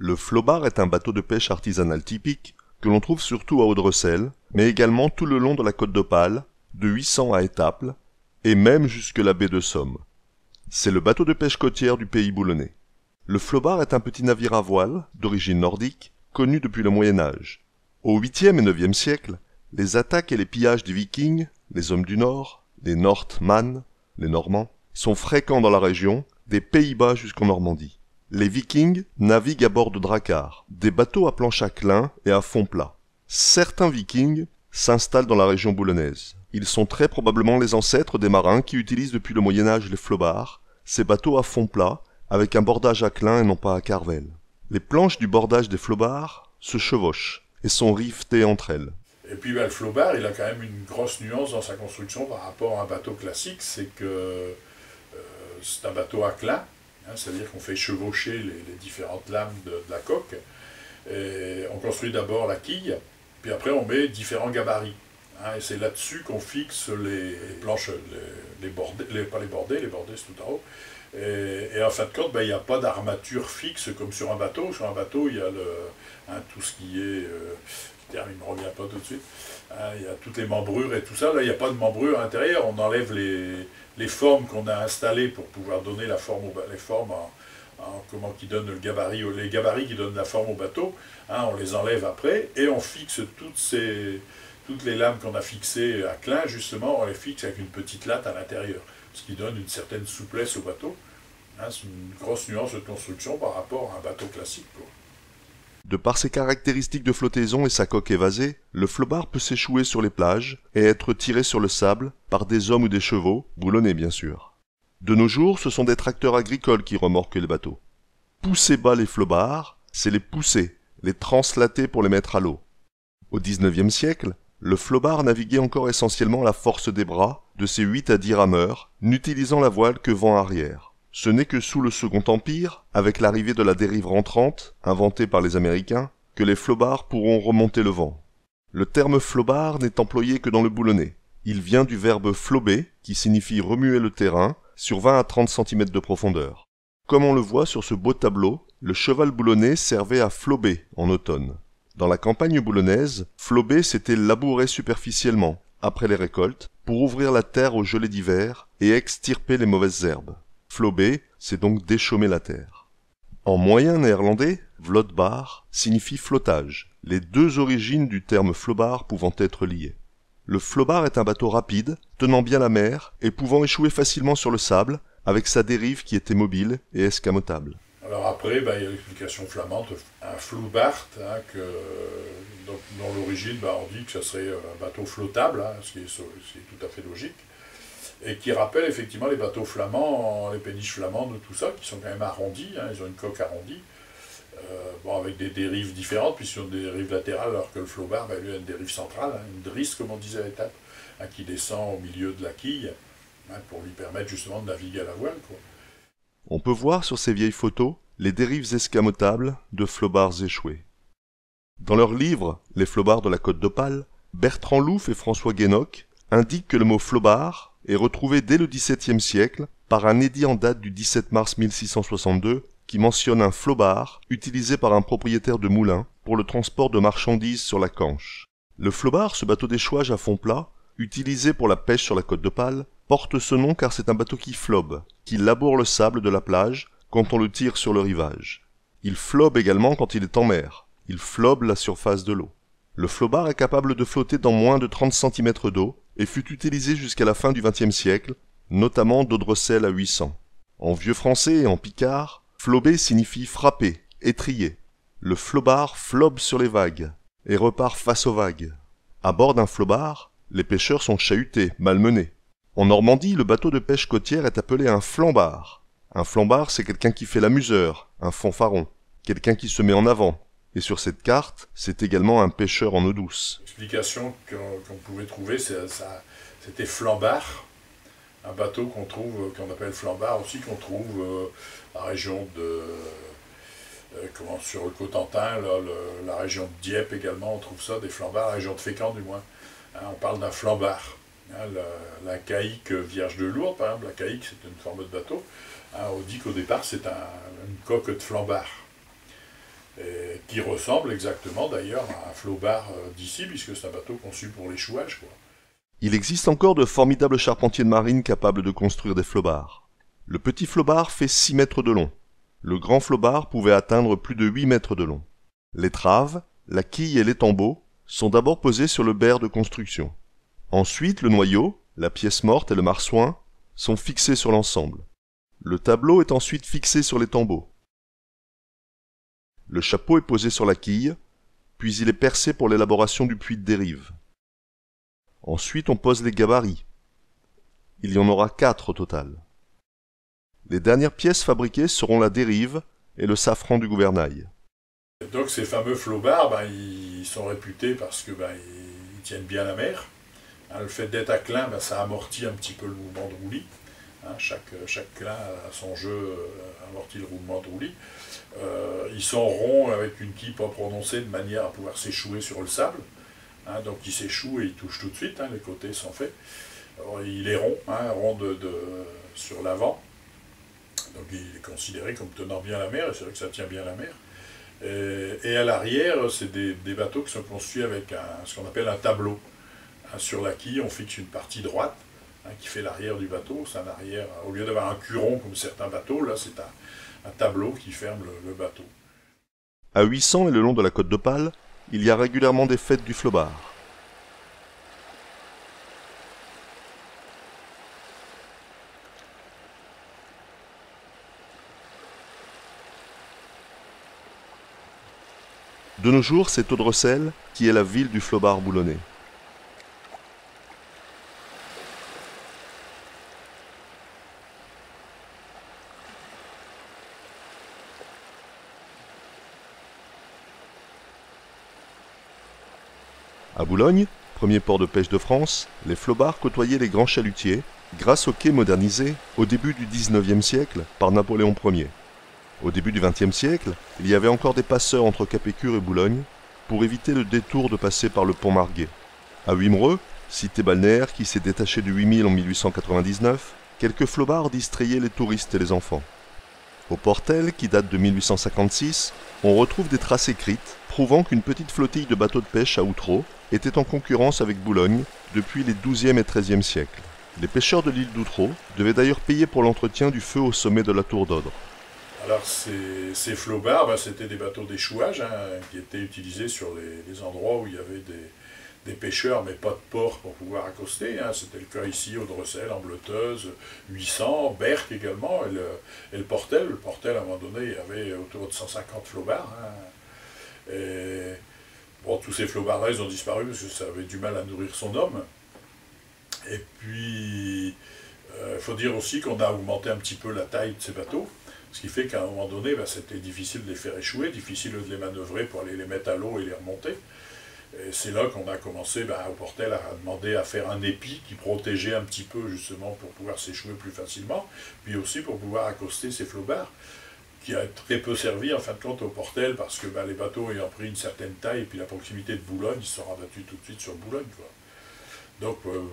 Le flobard est un bateau de pêche artisanal typique que l'on trouve surtout à Audrecel, mais également tout le long de la côte d'Opale, de 800 à Étaples, et même jusque la baie de Somme. C'est le bateau de pêche côtière du pays boulonnais. Le flobard est un petit navire à voile, d'origine nordique, connu depuis le Moyen-Âge. Au 8e et 9e siècle, les attaques et les pillages des Vikings, les hommes du Nord, les Nortmann, les Normands, sont fréquents dans la région, des Pays-Bas jusqu'en Normandie. Les Vikings naviguent à bord de dracars, des bateaux à planche à clin et à fond plat. Certains Vikings s'installent dans la région boulonnaise. Ils sont très probablement les ancêtres des marins qui utilisent depuis le Moyen-Âge les flobards, ces bateaux à fond plat, avec un bordage à clin et non pas à carvelle. Les planches du bordage des flobards se chevauchent et sont rivetées entre elles. Et puis le flobard, il a quand même une grosse nuance dans sa construction par rapport à un bateau classique, c'est que c'est un bateau à clin, hein, c'est-à-dire qu'on fait chevaucher les différentes lames de la coque. Et on construit d'abord la quille, puis après on met différents gabarits. Hein, et c'est là-dessus qu'on fixe les planches, les bordées, pas les bordées c'est tout en haut. Et en fin de compte, il n'y a pas d'armature fixe comme sur un bateau. Sur un bateau, il y a tout ce qui est... il ne me revient pas tout de suite. Hein, il y a toutes les membrures et tout ça. Là, il n'y a pas de membrure à l'intérieur. On enlève les formes qu'on a installées pour pouvoir donner la forme les formes qui donnent le gabarit, les gabarits qui donnent la forme au bateau. Hein, on les enlève après et on fixe toutes les lames qu'on a fixées à clin, justement, on les fixe avec une petite latte à l'intérieur, ce qui donne une certaine souplesse au bateau. Hein, c'est une grosse nuance de construction par rapport à un bateau classique, quoi. De par ses caractéristiques de flottaison et sa coque évasée, le flobard peut s'échouer sur les plages et être tiré sur le sable par des hommes ou des chevaux, boulonnais bien sûr. De nos jours, ce sont des tracteurs agricoles qui remorquent les bateaux. Pousser bas les flobards, c'est les pousser, les translater pour les mettre à l'eau. Au XIXe siècle, le flobard naviguait encore essentiellement à la force des bras de ses 8 à 10 rameurs, n'utilisant la voile que vent arrière. Ce n'est que sous le Second Empire, avec l'arrivée de la dérive rentrante, inventée par les Américains, que les flobards pourront remonter le vent. Le terme flobard n'est employé que dans le boulonnais. Il vient du verbe flober, qui signifie remuer le terrain, sur 20 à 30 cm de profondeur. Comme on le voit sur ce beau tableau, le cheval boulonnais servait à flober en automne. Dans la campagne boulonnaise, flober c'était labourer superficiellement, après les récoltes, pour ouvrir la terre aux gelées d'hiver et extirper les mauvaises herbes. Flober, c'est donc déchaumer la terre. En moyen néerlandais, vlotbar signifie flottage, les deux origines du terme flobard pouvant être liées. Le flobard est un bateau rapide, tenant bien la mer et pouvant échouer facilement sur le sable, avec sa dérive qui était mobile et escamotable. Alors après, il y a l'explication flamande, un floebart, hein, dont l'origine, on dit que ce serait un bateau flottable, hein, ce qui est tout à fait logique, et qui rappelle effectivement les bateaux flamands, les péniches flamandes, tout ça, qui sont quand même arrondis, hein, ils ont une coque arrondie, avec des dérives différentes, puisqu'ils ont des dérives latérales, alors que le flobard, lui, a une dérive centrale, hein, une drisse, comme on disait à l'étape, hein, qui descend au milieu de la quille, hein, pour lui permettre justement de naviguer à la voile, quoi. On peut voir sur ces vieilles photos les dérives escamotables de flobards échoués. Dans leur livre « Les flobards de la côte d'Opale », Bertrand Louf et François Guénoc indiquent que le mot flobard est retrouvé dès le XVIIe siècle par un édit en date du 17 mars 1662 qui mentionne un flobard utilisé par un propriétaire de moulin pour le transport de marchandises sur la Canche. Le flobard, ce bateau d'échouage à fond plat, utilisé pour la pêche sur la côte d'Opale, porte ce nom car c'est un bateau qui flobe, qui laboure le sable de la plage quand on le tire sur le rivage. Il flobe également quand il est en mer. Il flobe la surface de l'eau. Le flobard est capable de flotter dans moins de 30 cm d'eau et fut utilisé jusqu'à la fin du XXe siècle, notamment d'Audrecel à 800. En vieux français et en picard, flober signifie frapper, étriller. Le flobard flobe sur les vagues et repart face aux vagues. À bord d'un flobard, les pêcheurs sont chahutés, malmenés. En Normandie, le bateau de pêche côtière est appelé un flambard. Un flambard, c'est quelqu'un qui fait l'amuseur, un fanfaron, quelqu'un qui se met en avant. Et sur cette carte, c'est également un pêcheur en eau douce. L'explication qu'on pouvait trouver, c'était flambard, un bateau qu'on appelle flambard aussi, qu'on trouve la région de... sur le Cotentin, là, la région de Dieppe également, on trouve ça, des flambards, la région de Fécamp du moins. Hein, on parle d'un flambard. Hein, la caïque Vierge de Lourdes, par exemple, la caïque c'est une forme de bateau. Hein, on dit qu'au départ c'est une coque de flambard. et qui ressemble exactement d'ailleurs à un flotbar d'ici, puisque c'est un bateau conçu pour l'échouage, quoi. Il existe encore de formidables charpentiers de marine capables de construire des flobards. Le petit flobard fait 6 mètres de long. Le grand flobard pouvait atteindre plus de 8 mètres de long. L'étrave, la quille et l'étambot sont d'abord posés sur le berre de construction. Ensuite, le noyau, la pièce morte et le marsouin sont fixés sur l'ensemble. Le tableau est ensuite fixé sur l'étambot. Le chapeau est posé sur la quille, puis il est percé pour l'élaboration du puits de dérive. Ensuite, on pose les gabarits. Il y en aura 4 au total. Les dernières pièces fabriquées seront la dérive et le safran du gouvernail. Donc ces fameux flobards, ils sont réputés parce que ils tiennent bien la mer. Le fait d'être à clin, ça amortit un petit peu le mouvement de roulis. Chaque clin a son jeu amortit le mouvement de roulis. Ils sont ronds avec une quille pas prononcée de manière à pouvoir s'échouer sur le sable. Donc il s'échoue et il touche tout de suite, les côtés sont faits. Alors, il est rond, rond sur l'avant. Donc il est considéré comme tenant bien la mer, et c'est vrai que ça tient bien la mer. Et à l'arrière, c'est des bateaux qui sont construits avec ce qu'on appelle un tableau. Sur la quille, on fixe une partie droite qui fait l'arrière du bateau. C'est un arrière, au lieu d'avoir un curon comme certains bateaux, là c'est un tableau qui ferme le bateau. À 800 et le long de la côte d'Opale, il y a régulièrement des fêtes du flobard. De nos jours, c'est Audrecel qui est la ville du flobard boulonnais. À Boulogne, premier port de pêche de France, les flobards côtoyaient les grands chalutiers grâce aux quais modernisés au début du XIXe siècle par Napoléon Ier. Au début du XXe siècle, il y avait encore des passeurs entre Capécure et Boulogne pour éviter le détour de passer par le pont Marguet. À Wimereux, cité balnéaire qui s'est détachée du 8000 en 1899, quelques flobards distrayaient les touristes et les enfants. Au Portel, qui date de 1856, on retrouve des traces écrites prouvant qu'une petite flottille de bateaux de pêche à Outreau était en concurrence avec Boulogne depuis les XIIe et XIIIe siècles. Les pêcheurs de l'île d'Outreau devaient d'ailleurs payer pour l'entretien du feu au sommet de la tour d'Odre. Alors ces flobards, c'était des bateaux d'échouage qui étaient utilisés sur les endroits où il y avait des pêcheurs, mais pas de port pour pouvoir accoster. C'était le cas ici, Audrecel, en Bleteuse, 800, Berck également, et le Portel. Le Portel, à un moment donné, il y avait autour de 150 flobards. Et bon, tous ces flobards-là, ils ont disparu parce que ça avait du mal à nourrir son homme. Et puis, il faut dire aussi qu'on a augmenté un petit peu la taille de ces bateaux. Ce qui fait qu'à un moment donné, c'était difficile de les faire échouer, difficile de les manœuvrer pour aller les mettre à l'eau et les remonter. Et c'est là qu'on a commencé au Portel à demander à faire un épi qui protégeait un petit peu justement pour pouvoir s'échouer plus facilement, puis aussi pour pouvoir accoster ces flobards, qui a très peu servi en fin de compte au Portel parce que les bateaux ayant pris une certaine taille et puis la proximité de Boulogne, ils se sont rabattus tout de suite sur Boulogne, quoi. Donc le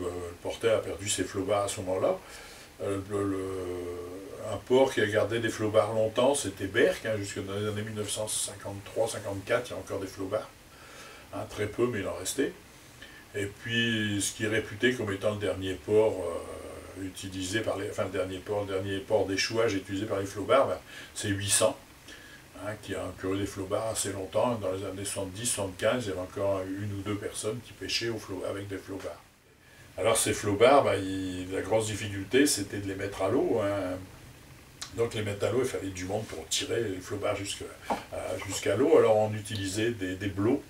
Portel a perdu ses flobards à ce moment-là. Un port qui a gardé des flobards longtemps, c'était Berck, jusque dans les années 1953-54, il y a encore des flobards. Très peu, mais il en restait. Et puis, ce qui est réputé comme étant le dernier port utilisé par les... Enfin, le dernier port d'échouage utilisé par les flobards, c'est 800, qui a incuré des flobards assez longtemps. Dans les années 70-75, il y avait encore une ou deux personnes qui pêchaient avec des flobards. Alors ces flobards, la grosse difficulté, c'était de les mettre à l'eau. Donc les mettre à l'eau, il fallait du monde pour tirer les flobards jusqu'à l'eau. Alors on utilisait des blots,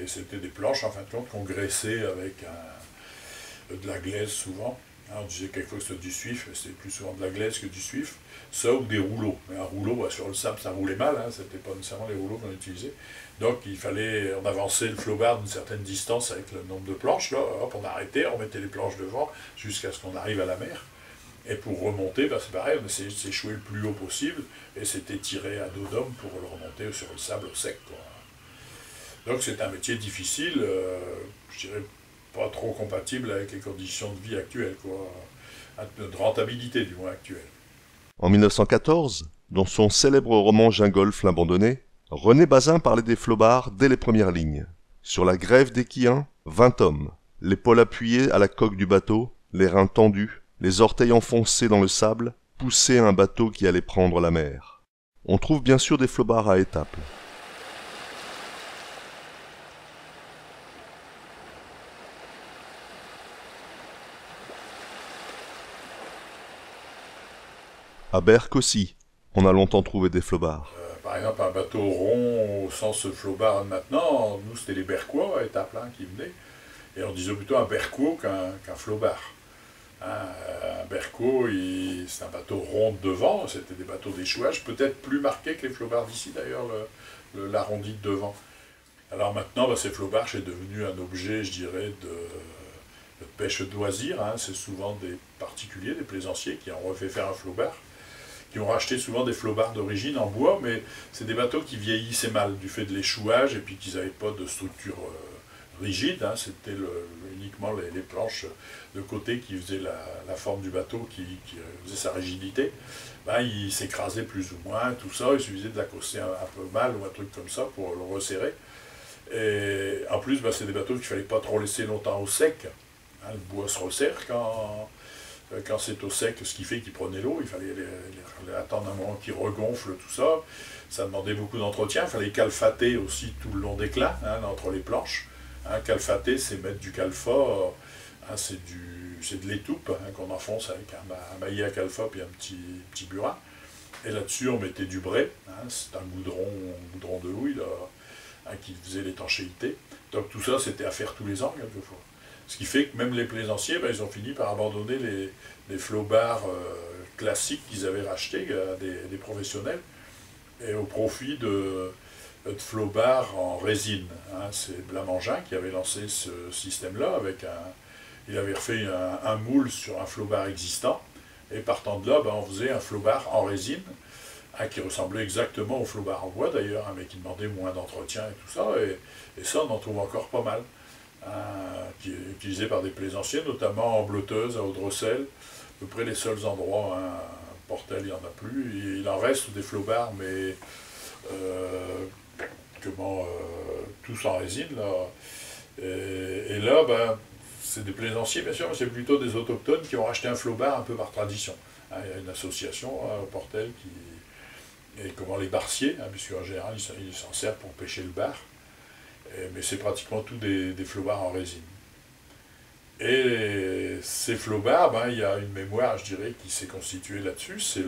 c'était des planches en fin de compte qu'on graissait avec de la glaise souvent. On disait quelquefois que c'était du suif, mais c'était plus souvent de la glaise que du suif. Ça ou des rouleaux. Mais un rouleau, sur le sable, ça roulait mal, c'était pas nécessairement les rouleaux qu'on utilisait. Donc il fallait, on avançait le flobard d'une certaine distance avec le nombre de planches, là, hop, on arrêtait, on mettait les planches devant jusqu'à ce qu'on arrive à la mer. Et pour remonter, c'est pareil, on essayait de s'échouer le plus haut possible, et c'était tiré à dos d'homme pour le remonter sur le sable au sec, quoi. Donc c'est un métier difficile, je dirais pas trop compatible avec les conditions de vie actuelles, quoi, de rentabilité du moins actuelle. En 1914, Dans son célèbre roman Gingolf l'abandonné, René Bazin parlait des flobards dès les premières lignes. Sur la grève des Quillens, 20 hommes, l'épaule appuyée à la coque du bateau, les reins tendus, les orteils enfoncés dans le sable, poussaient un bateau qui allait prendre la mer. On trouve bien sûr des flobards à étaples. À Berck aussi, on a longtemps trouvé des flobards. Par exemple, un bateau rond au sens flobard maintenant, nous c'était les Berquois à étaples qui venaient, et on disait plutôt un Berquot qu'un flobard. Un Berquot, c'est un bateau rond de devant, c'était des bateaux d'échouage, peut-être plus marqués que les flobards d'ici d'ailleurs, l'arrondi de devant. Alors maintenant, ces flobards, c'est devenu un objet, je dirais, de pêche de loisir. C'est souvent des particuliers, des plaisanciers qui ont refait faire un flobard, qui ont racheté souvent des flobards d'origine en bois, mais c'est des bateaux qui vieillissaient mal du fait de l'échouage et puis qu'ils n'avaient pas de structure rigide. C'était uniquement les planches de côté qui faisaient la forme du bateau, qui faisait sa rigidité. Il s'écrasait plus ou moins, tout ça, il suffisait de l'accoster un peu mal ou un truc comme ça pour le resserrer. Et en plus, c'est des bateaux qu'il ne fallait pas trop laisser longtemps au sec. Le bois se resserre quand c'est au sec, ce qui fait qu'ils prenaient l'eau, il fallait attendre un moment qu'ils regonflent, tout ça. Ça demandait beaucoup d'entretien, il fallait calfater aussi tout le long des clats, entre les planches. Calfater, c'est mettre du calfa, c'est de l'étoupe qu'on enfonce avec un maillet à calfa puis un petit burin. Et là-dessus, on mettait du brai, c'est un goudron de houille là, qui faisait l'étanchéité. Donc tout ça, c'était à faire tous les ans, quelquefois. Ce qui fait que même les plaisanciers, ils ont fini par abandonner les flobards classiques qu'ils avaient rachetés à des professionnels, et au profit de flobards en résine. C'est Blamangin qui avait lancé ce système-là. Il avait refait un moule sur un flobard existant, et partant de là, on faisait un flobard en résine, qui ressemblait exactement au flobard en bois d'ailleurs, mais qui demandait moins d'entretien et tout ça, et ça on en trouve encore pas mal. Qui est utilisé par des plaisanciers, notamment en Blotteuse, à Audressel, à peu près les seuls endroits. Portel, il n'y en a plus. Il en reste des flobards, mais tous en résine. Là. Et là, c'est des plaisanciers, bien sûr, mais c'est plutôt des autochtones qui ont racheté un flobard un peu par tradition. Il y a une association au Portel et les barciers, puisqu'en général, ils s'en servent pour pêcher le bar. Mais c'est pratiquement tout des flobards en résine. Et ces flobards, il y a une mémoire, je dirais, qui s'est constituée là-dessus. C'est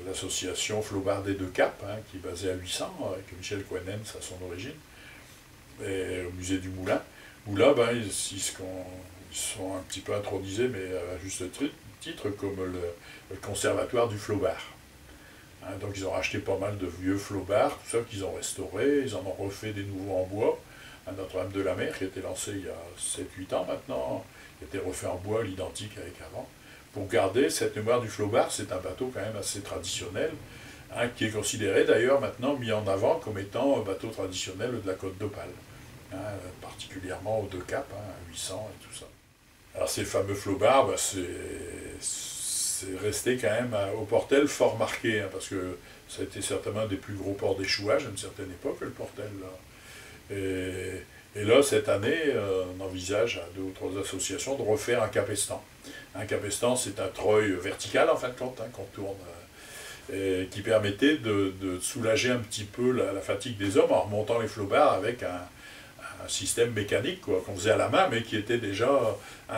l'association Flobard des Deux Caps, qui est basée à 800, avec Michel Coenens à son origine, et au musée du Moulin, où là, ils sont un petit peu intronisés, mais à juste titre, comme le conservatoire du flobard. Donc ils ont racheté pas mal de vieux flobards, tout ça qu'ils ont restauré, ils en ont refait des nouveaux en bois. Notre-Dame de la Mer, qui a été lancé il y a 7-8 ans maintenant, qui a été refait en bois, l'identique avec avant. Pour garder cette mémoire du flobard, c'est un bateau quand même assez traditionnel, qui est considéré d'ailleurs maintenant mis en avant comme étant un bateau traditionnel de la côte d'Opale, particulièrement aux Deux Caps, à 800 et tout ça. Alors ces fameux flobards, c'est resté quand même au Portel fort marqué, parce que ça a été certainement un des plus gros ports d'échouage à une certaine époque, le Portel. Là. Et là, cette année, on envisage à 2 ou 3 associations de refaire un capestan. Un capestan, c'est un treuil vertical, en fin de compte, qu'on tourne, qui permettait de soulager un petit peu la fatigue des hommes en remontant les flobards avec un système mécanique qu'on faisait à la main, mais qui était déjà,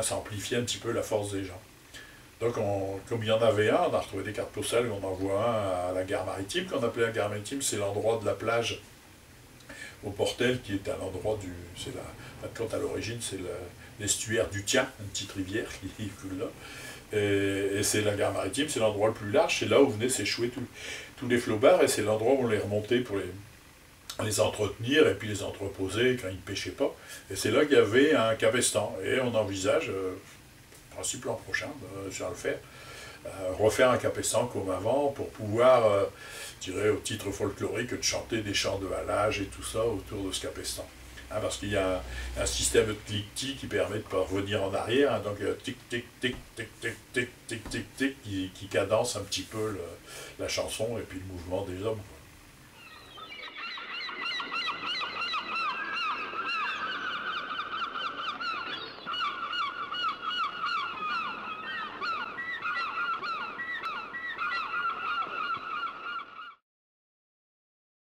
ça amplifiait un petit peu la force des gens. Donc, comme il y en avait un, on a retrouvé des cartes postales, on en voit un à la gare maritime, qu'on appelait la gare maritime, c'est l'endroit de la plage au Portel, qui est à l'endroit à l'origine, c'est l'estuaire du Tien, une petite rivière qui coule là. Et c'est la gare maritime, c'est l'endroit le plus large, c'est là où venaient s'échouer tous les flobards, et c'est l'endroit où on les remontait pour les entretenir et puis les entreposer quand ils ne pêchaient pas. Et c'est là qu'il y avait un capestan, et on envisage... principe l'an prochain, je vais le faire, refaire un capestan comme avant pour pouvoir, je dirais au titre folklorique, de chanter des chants de halage et tout ça autour de ce capestan. parce qu'il y a un système de cliquetis qui permet de revenir en arrière, hein, donc tic, tic, tic, tic, tic, tic, tic, tic, tic, qui cadence un petit peu la chanson et puis le mouvement des hommes.